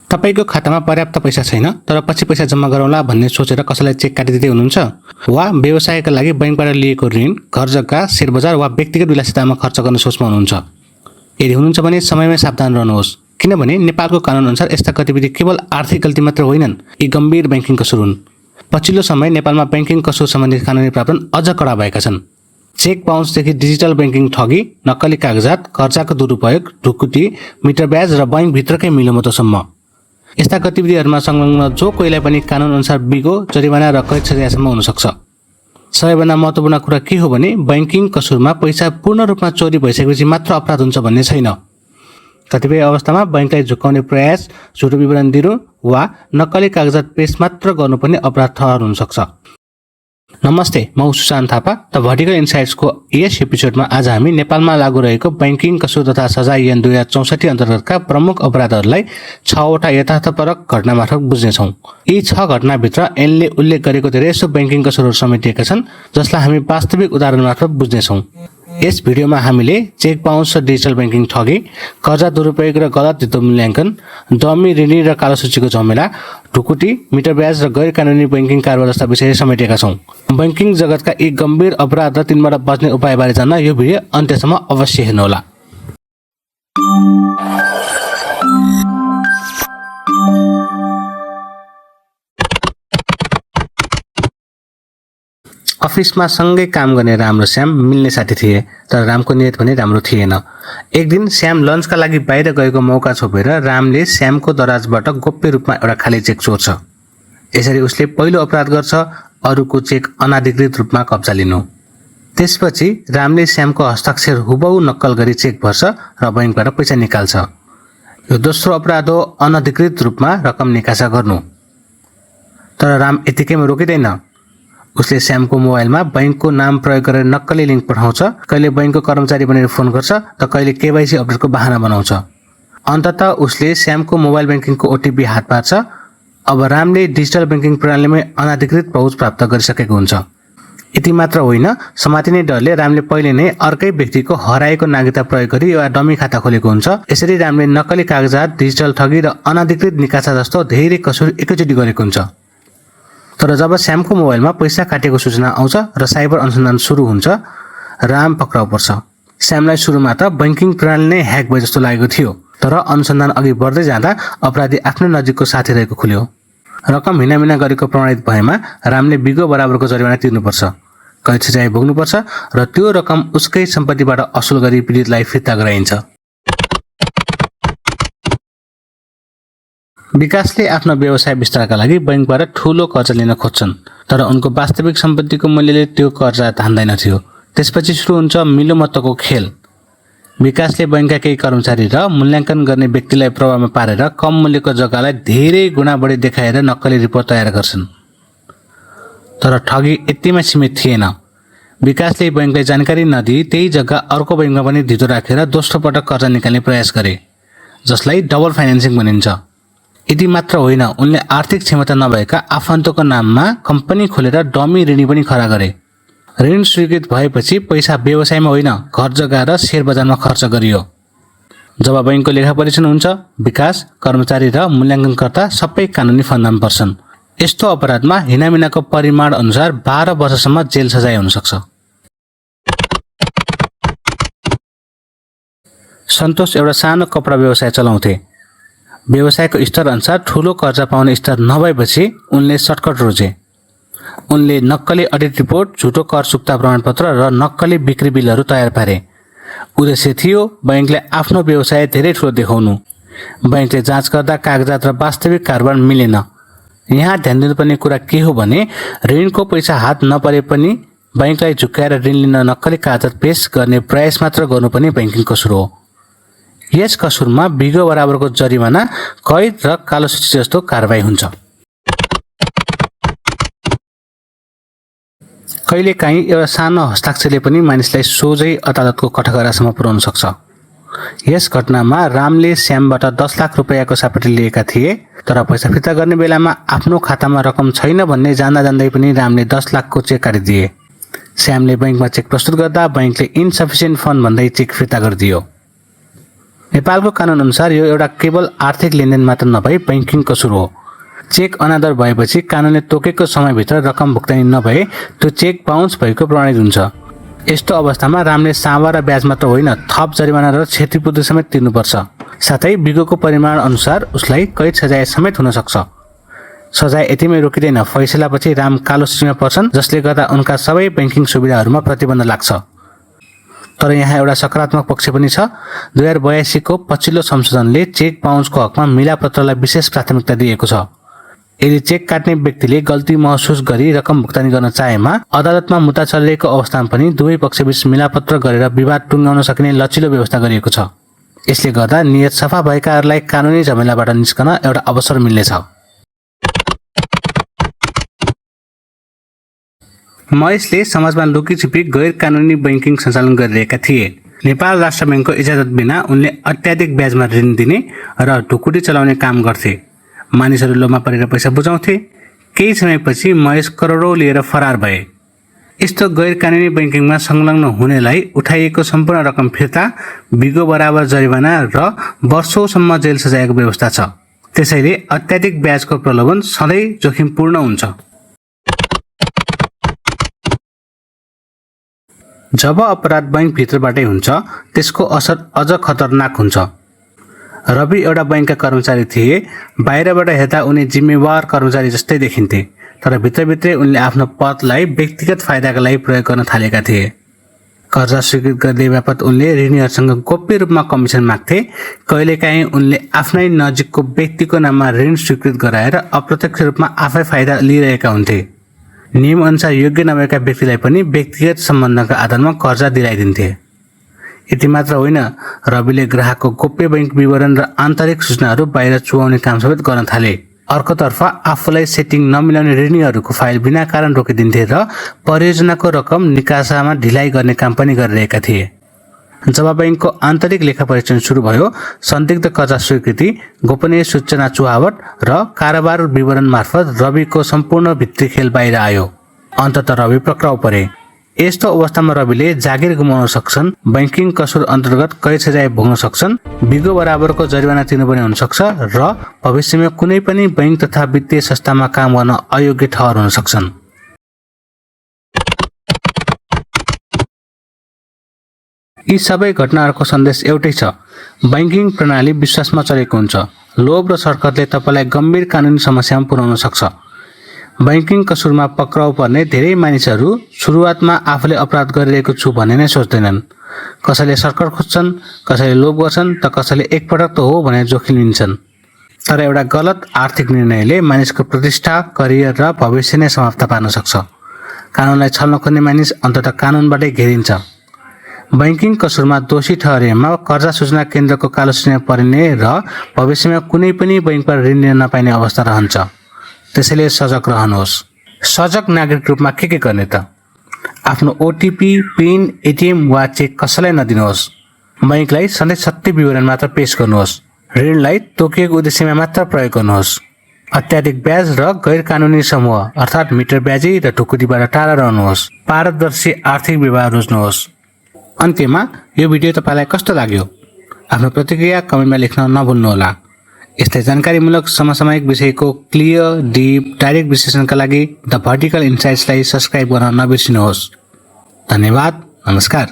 तपाईको खातामा पर्याप्त पैसा छैन तर पछि पैसा जम्मा गरौँला भन्ने सोचेर कसैलाई चेक काटिदिँदै हुनुहुन्छ वा व्यवसायका लागि बैंकबाट लिएको ऋण घर जग्गा शेयर बजार वा व्यक्तिगत विलासितामा खर्च गर्न सोचमा हुनुहुन्छ। यदि हुनुहुन्छ भने समयमै सावधान रहनुहोस् किनभने नेपालको कानुन अनुसार यस्ता गतिविधि केवल आर्थिक गल्ती मात्र होइनन्, यी गम्भीर बैंकिङ कसुर हुन्। पछिल्लो समय नेपालमा बैंकिङ कसुर सम्बन्धी कानुनी प्रावधान अझ कडा भएका छन्। चेक बाउन्सदेखि डिजिटल बैंकिङ ठगी, नक्कली कागजात, कर्जाको दुरुपयोग, ढुकुटी, मिटर ब्याज र बैंकभित्रकै मिलोमतोसम्म यस्ता गतिविधिहरूमा संलग्न जो कोहीलाई पनि कानुन अनुसार बिगो, जरिवाना र कैद सजायसम्म हुन सक्छ। सबैभन्दा महत्त्वपूर्ण कुरा के हो भने बैंकिङ कसुरमा पैसा पूर्ण रूपमा चोरी भइसकेपछि मात्र अपराध हुन्छ भन्ने छैन। कतिपय अवस्थामा बैंकलाई झुक्काउने प्रयास, झुटो विवरण दिनु वा नक्कली कागजात पेश मात्र गर्नु पनि अपराध ठहर हुन सक्छ। नमस्ते, म सुशान्त थापा। द भर्टिकल इन्साइट्सको यस एपिसोडमा आज हामी नेपालमा लागू रहेको बैंकिङ कसुर तथा सजाय ऐन 2064 अन्तर्गतका प्रमुख अपराधहरूलाई 6 वटा यथार्थपरक घटना मार्फत बुझ्नेछौँ। यी 6 घटनाभित्र ऐनले उल्लेख गरेको धेरैजसो बैंकिङ कसुरहरू समेटिएका छन् जसलाई हामी वास्तविक उदाहरण मार्फत बुझ्नेछौँ। यस भिडियोमा हामीले चेक बाउन्स र डिजिटल बैंकिङ ठगी, कर्जा दुरुपयोग र गलत धितो मूल्याङ्कन, डमी ऋणी र कालो सूचीको झमेला, ढुकुटी, मिटर ब्याज र गैर कानुनी बैंकिङ कारोबार जस्ता विषय समेटेका छौँ। बैंकिङ जगतका यी गम्भीर अपराध र तिनबाट बच्ने उपायबारे जान्न यो भिडियो अन्त्यसम्म अवश्य हेर्नुहोला। अफिसमा सँगै काम गर्ने राम र श्याम मिल्ने साथी थिए, तर रामको नियत पनि राम्रो थिएन। एक दिन श्याम लन्चका लागि बाहिर गएको मौका छोपेर रामले श्यामको दराजबाट गोप्य रूपमा एउटा खाली चेक चोर्छ। यसरी उसले पहिलो अपराध गर्छ, अरूको चेक अनाधिकृत रूपमा कब्जा लिनु। त्यसपछि रामले श्यामको हस्ताक्षर हुबहु नक्कल गरी चेक भर्छ र बैंकबाट पैसा निकाल्छ। यो दोस्रो अपराध हो अनधिकृत रूपमा रकम निकासा गर्नु। तर राम यतिकैमा रोकिँदैन। उसले श्यामको मोबाइलमा बैंकको नाम प्रयोग गरेर नक्कली लिङ्क पठाउँछ, कहिले बैंकको कर्मचारी बनेर फोन गर्छ त कहिले केवाइसी अपडेटको बहाना बनाउँछ। अन्ततः उसले श्यामको मोबाइल बैंकिङको ओटिपी हात पार्छ। अब रामले डिजिटल बैंकिङ प्रणालीमै अनाधिकृत पहुँच प्राप्त गरिसकेको हुन्छ। यति मात्र होइन, समातिने डरले रामले पहिले नै अर्कै व्यक्तिको हराएको नागरिकता प्रयोग गरी एउटा डमी खाता खोलेको हुन्छ। यसरी रामले नक्कली कागजात, डिजिटल ठगी र अनाधिकृत निकासा जस्तो धेरै कसुर एकैचोटि गरेको हुन्छ। तर जब श्यामको मोबाइलमा पैसा काटेको सूचना आउँछ र साइबर अनुसन्धान सुरु हुन्छ, राम पक्राउ पर्छ। श्यामलाई सुरुमा त बैंकिङ प्रणाली नै ह्याक भए जस्तो लागेको थियो, तर अनुसन्धान अघि बढ्दै जाँदा अपराधी आफ्नो नजिकको साथी रहेको खुल्यो। रकम हिनामिना गरेको प्रमाणित भएमा रामले बिगो बराबरको जरिवाना तिर्नुपर्छ, कैद सजाय भोग्नुपर्छ र त्यो रकम उसकै सम्पत्तिबाट असुल गरी पीडितलाई फिर्ता गराइन्छ। विकासले आफ्नो व्यवसाय विस्तारका लागि बैंकबाट ठूलो कर्जा लिन खोज्छन्, तर उनको वास्तविक सम्पत्तिको मूल्यले त्यो कर्जा तान्दैनथ्यो। त्यसपछि सुरु हुन्छ मिलोमतोको खेल। विकासले बैंकका केही कर्मचारी र मूल्याङ्कन गर्ने व्यक्तिलाई प्रभावमा पारेर कम मूल्यको जग्गालाई धेरै गुणा बढी देखाएर नक्कली रिपोर्ट तयार गर्छन्। तर ठगी यतिमा सीमित थिएन। विकासले बैंकलाई जानकारी नदिई त्यही जग्गा अर्को बैंकमा पनि धितो राखेर दोस्रो पटक कर्जा निकाल्ने प्रयास गरे, जसलाई डबल फाइनेन्सिङ भनिन्छ। यति मात्र होइन, उनले आर्थिक क्षमता नभएका आफन्तको नाममा कम्पनी खोलेर डमी ऋणी पनि खडा गरे। ऋण स्वीकृत भएपछि पैसा व्यवसायमा होइन, घर जग्गा र शेयर बजारमा खर्च गरियो। जब बैंकको लेखा परीक्षण हुन्छ, विकास, कर्मचारी र मूल्याङ्कनकर्ता सबै कानुनी फन्दामा पर्छन्। यस्तो अपराधमा हिनामिनाको परिमाण अनुसार 12 वर्षसम्म जेल सजाय हुन सक्छ। सन्तोष एउटा सानो कपडा व्यवसाय चलाउँथे। व्यवसायको स्तर अनुसार ठूलो कर्जा पाउने स्तर नभएपछि उनले सर्टकट रोजे। उनले नक्कली अडिट रिपोर्ट, झुटो कर चुक्ता प्रमाणपत्र र नक्कली बिक्री बिलहरू तयार पारे। उद्देश्य थियो बैंकले आफ्नो व्यवसाय धेरै ठुलो देखाउनु। बैंकले जाँच गर्दा कागजात र वास्तविक कारोबार मिलेन। यहाँ ध्यान दिनुपर्ने कुरा के हो भने ऋणको पैसा हात नपरे पनि बैंकलाई झुक्काएर ऋण लिन नक्कली कागजात पेश गर्ने प्रयास मात्र गर्नु पनि बैंकिङ कसुर हो। यस कसुरमा बिगो बराबरको जरिवाना, कैद र कालो सूची जस्तो कारबाही हुन्छ। कहिलेकाहीँ एउटा सानो हस्ताक्षरले पनि मानिसलाई सोझै अदालतको कठघरासम्म पुर्याउन सक्छ। यस घटनामा रामले श्यामबाट 10 लाख रुपैयाँको सपाटी लिएका थिए, तर पैसा फिर्ता गर्ने बेलामा आफ्नो खातामा रकम छैन भन्ने जान्दा जान्दै पनि रामले 10 लाखको चेक काटिदिए। श्यामले बैंकमा चेक प्रस्तुत गर्दा बैंकले इन्सफिसियन्ट फन्ड भन्दै चेक फिर्ता गरिदियो। नेपालको कानुन अनुसार यो एउटा केवल आर्थिक लेनदेन मात्र नभई बैंकिङ कसुर हो। चेक अनादर भएपछि कानुनले तोकेको समयभित्र रकम भुक्तानी नभए त्यो चेक बाउन्स भएको प्रमाणित हुन्छ। यस्तो अवस्थामा रामले सावा र ब्याज मात्र होइन थप जरिवाना र क्षतिपूर्ति समेत तिर्नुपर्छ। साथै बिगोको परिमाण अनुसार उसलाई कैद सजाय समेत हुन सक्छ। सजाय यतिमै रोकिँदैन, फैसलापछि राम कालो सूचीमा पर्छन्, जसले गर्दा उनका सबै बैंकिङ सुविधाहरूमा प्रतिबन्ध लाग्छ। तर यहाँ एउटा सकारात्मक पक्ष पनि छ। 2082 को पछिल्लो संशोधनले चेक बाउन्सको हकमा मिलापत्रलाई विशेष प्राथमिकता दिएको छ। यदि चेक काट्ने व्यक्तिले गल्ती महसुस गरी रकम भुक्तानी गर्न चाहेमा अदालतमा मुद्दा चलिरहेको अवस्थामा पनि दुवै पक्षबीच मिलापत्र गरेर विवाद टुङ्गाउन सकिने लचिलो व्यवस्था गरिएको छ। यसले गर्दा नियत सफा भएकाहरूलाई कानुनी झमेलाबाट निस्कन एउटा अवसर मिल्नेछ। महेशले समाजमा लुकीछिपी गैर कानुनी बैंकिङ सञ्चालन गरिरहेका थिए। नेपाल राष्ट्र बैंकको इजाजत बिना उनले अत्याधिक ब्याजमा ऋण दिने र ढुकुटी चलाउने काम गर्थे। मानिसहरू लोभमा परेर पैसा बुझाउँथे। केही समयपछि महेश करोडौं लिएर फरार भए। यस्तो गैर कानुनी बैंकिङमा संलग्न हुनेलाई उठाइएको सम्पूर्ण रकम फिर्ता, बिगो बराबर जरिवाना र वर्षौंसम्म जेल सजायको व्यवस्था छ। त्यसैले अत्याधिक ब्याजको प्रलोभन सधैँ जोखिमपूर्ण हुन्छ। जब अपराध बैंकभित्रबाटै हुन्छ त्यसको असर अझ खतरनाक हुन्छ। रवि एउटा बैंकका कर्मचारी थिए। बाहिरबाट हेर्दा उनी जिम्मेवार कर्मचारी जस्तै देखिन्थे, तर भित्रभित्रै उनले आफ्नो पदलाई व्यक्तिगत फाइदाका लागि प्रयोग गर्न थालेका थिए। कर्जा स्वीकृत गर्दै बापत उनले ऋणीहरूसँग गोप्य रूपमा कमिसन माग्थे। कहिलेकाहीँ उनले आफ्नै नजिकको व्यक्तिको नाममा ऋण स्वीकृत गराएर अप्रत्यक्ष रूपमा आफै फाइदा लिइरहेका हुन्थे। नियम अनुसार योग्य नभएका व्यक्तिलाई पनि व्यक्तिगत सम्बन्धका आधारमा कर्जा दिलाइदिन्थे। यति मात्र होइन, रविले ग्राहकको गोप्य बैंक विवरण र आन्तरिक सूचनाहरू बाहिर चुहाउने काम समेत गर्न थाले। अर्कोतर्फ आफूलाई सेटिङ नमिलाउने ऋणीहरूको फाइल बिना कारण रोकिदिन्थे र परियोजनाको रकम निकासामा ढिलाइ गर्ने काम पनि गरिरहेका थिए। जब बैंकको आन्तरिक लेखा परीक्षण सुरु भयो, संदिग्ध कर्जा स्वीकृति, गोपनीय सूचना चुहावट र कारोबार विवरण मार्फत रविको सम्पूर्ण भित्री खेल बाहिर आयो। अन्ततः रवि पक्राउ परे। यस्तो अवस्थामा रविले जागिर गुमाउन सक्छन्, बैंकिङ कसुर अन्तर्गत कैद सजाय भोग्न सक्छन्, बिगो बराबरको जरिवाना तिर्नुपर्ने हुन सक्छ र भविष्यमा कुनै पनि बैंक तथा वित्तीय संस्थामा काम गर्न अयोग्य ठहर हुन सक्छन्। यी सबै घटनाहरूको सन्देश एउटै छ। बैंकिङ प्रणाली विश्वासमा चलेको हुन्छ। लोभ र शर्कतले तपाईलाई गम्भीर कानुनी समस्यामा पुर्याउन सक्छ। बैंकिङ कसुरमा पक्राउ पर्ने धेरै मानिसहरू सुरुवातमा आफूले अपराध गरिरहेको छु भन्ने नै सोच्दैनन्। कसैले शर्कत खोज्छन्, कसैले लोभ गर्छन्, त कसैले एकपटक त हो भनेर जोखिम लिन्छन्। तर एउटा गलत आर्थिक निर्णयले मानिसको प्रतिष्ठा, करियर र भविष्य नै समाप्त पार्न सक्छ। कानुनलाई छल्न खोज्ने मानिस अन्ततः कानुनबाटै घेरिन्छ। बैंकिङ कसुरमा दोषी ठहरेमा कर्जा सूचना केन्द्रको कालो सूचीमा परिने र भविष्यमा कुनै पनि बैंकबाट ऋण लिन नपाइने अवस्था रहन्छ। त्यसैले सजग रहनुहोस्। सजग नागरिक रूपमा के गर्ने त? आफ्नो ओटिपी, पिन, एटिएम वा चेक कसैलाई नदिनुहोस्। बैंकलाई सधैँ सत्य विवरण मात्र पेश गर्नुहोस्। ऋणलाई तोकिएको उद्देश्यमा मात्र प्रयोग गर्नुहोस्। अत्याधिक ब्याज र गैर कानुनी समूह अर्थात् मिटर ब्याजी र ढुकुटीबाट टाढा रहनुहोस्। पारदर्शी आर्थिक व्यवहार रोज्नुहोस्। अन्त्यमा यो भिडियो तपाईलाई कस्तो लाग्यो? आफ्नो प्रतिक्रिया कमेन्टमा लेख्न नभुल्नुहोला। यस्तै जानकारीमूलक समसामयिक विषयको क्लियर, डिप, डाइरेक्ट विश्लेषणका लागि द भर्टिकल इन्साइट्सलाई सब्स्क्राइब गर्न नबिर्सिनुहोस्। धन्यवाद। नमस्कार।